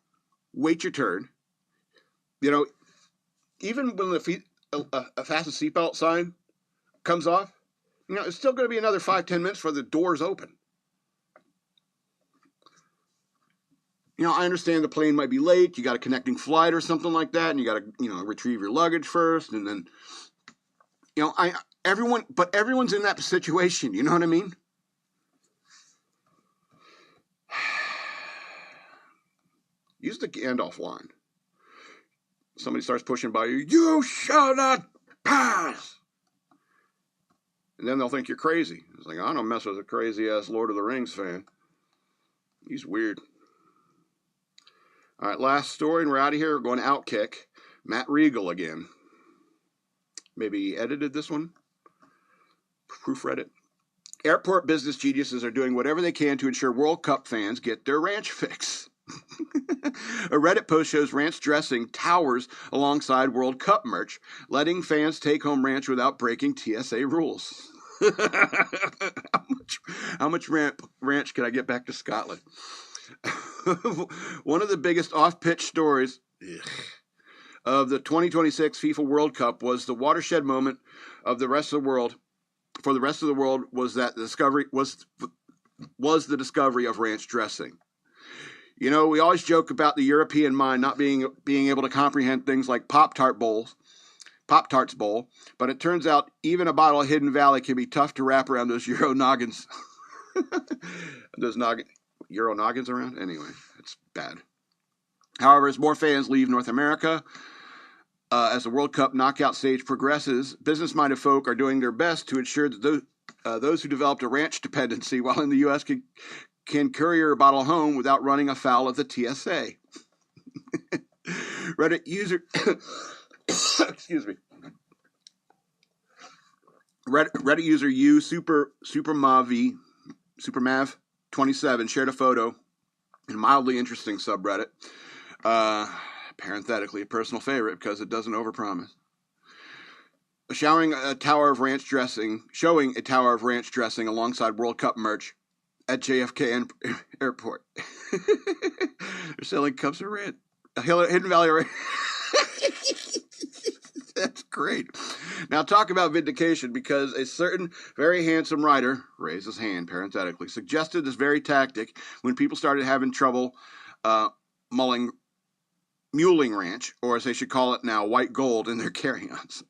Wait your turn. You know, even when a fasten seatbelt sign comes off, you know, it's still going to be another 5-10 minutes before the doors open. You know, I understand the plane might be late. You got a connecting flight or something like that, and you got to, retrieve your luggage first, and then, everyone's in that situation. You know what I mean? Use the Gandalf line. Somebody starts pushing by you. You shall not pass. And then they'll think you're crazy. It's like, I don't mess with a crazy-ass Lord of the Rings fan. He's weird. All right, last story, and we're out of here. We're going to Outkick. Matt Regal again. Maybe he edited this one. Proofread it. Airport business geniuses are doing whatever they can to ensure World Cup fans get their ranch fix. A Reddit post shows ranch dressing towers alongside World Cup merch, letting fans take home ranch without breaking TSA rules. How much ranch can I get back to Scotland? One of the biggest off-pitch stories of the 2026 FIFA World Cup was the watershed moment of the rest of the world. For the rest of the world, was that the discovery of ranch dressing. You know, we always joke about the European mind not being able to comprehend things like Pop-Tarts bowl, but it turns out even a bottle of Hidden Valley can be tough to wrap around those Euro noggins. Those Euro noggins around? Anyway, it's bad. However, as more fans leave North America, as the World Cup knockout stage progresses, business-minded folk are doing their best to ensure that those who developed a ranch dependency while in the U.S. can courier a bottle home without running afoul of the TSA. Reddit user... excuse me. Reddit user Supermav 27 shared a photo in a mildly interesting subreddit. Parenthetically, a personal favorite because it doesn't overpromise. Showing a tower of ranch dressing alongside World Cup merch at JFK Airport. They're selling cups of ranch. Hidden Valley ranch. That's great. Now talk about vindication, because a certain very handsome writer, raised his hand parenthetically, suggested this very tactic when people started having trouble mulling ranch, or as they should call it now, white gold, in their carry-ons.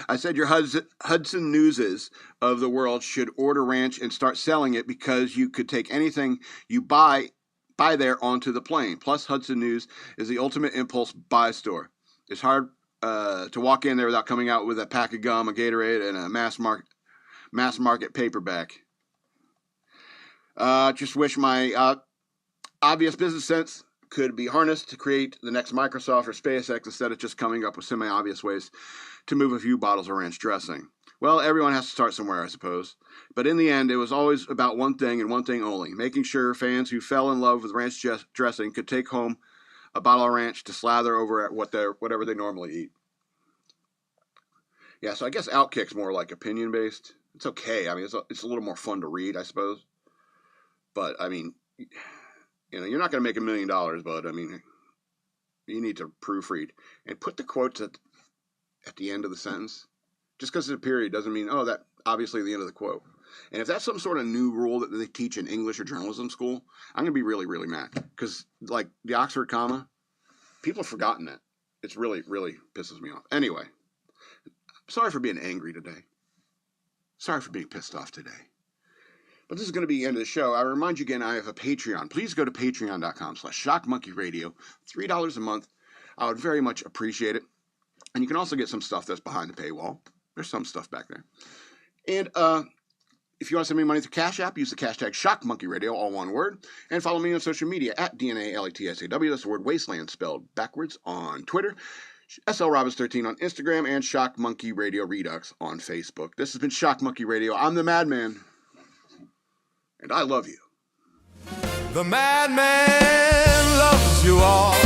I said your Hudson Newses of the world should order ranch and start selling it, because you could take anything you buy there onto the plane. Plus, Hudson News is the ultimate impulse buy store. It's hard to walk in there without coming out with a pack of gum, a Gatorade, and a mass market paperback. Just wish my obvious business sense could be harnessed to create the next Microsoft or SpaceX, instead of just coming up with semi-obvious ways to move a few bottles of ranch dressing. Well, everyone has to start somewhere, I suppose. But in the end, it was always about one thing and one thing only: making sure fans who fell in love with ranch dressing could take home a bottle of ranch to slather over at whatever they normally eat. Yeah, so I guess Outkick's more like opinion-based. It's okay. I mean, it's a little more fun to read, I suppose. But, I mean, you're not going to make $1 million, but, I mean, you need to proofread. And put the quotes at the end of the sentence. Just because it's a period doesn't mean, oh, that obviously the end of the quote. And if that's some sort of new rule that they teach in English or journalism school, I'm going to be really, really mad. Because, like, the Oxford comma, people have forgotten that. It's really, really pisses me off. Anyway, sorry for being angry today. Sorry for being pissed off today. But this is going to be the end of the show. I remind you again, I have a Patreon. Please go to patreon.com/shockmonkeyradio. $3 a month. I would very much appreciate it. And you can also get some stuff that's behind the paywall. There's some stuff back there. And if you want to send me money through Cash App, use the hashtag shockmonkeyradio, all one word. And follow me on social media at DNALATSAW. That's the word wasteland spelled backwards on Twitter. SLRobbins13 on Instagram, and Shock Monkey Radio Redux on Facebook. This has been Shock Monkey Radio. I'm the Madman, and I love you. The madman loves you all.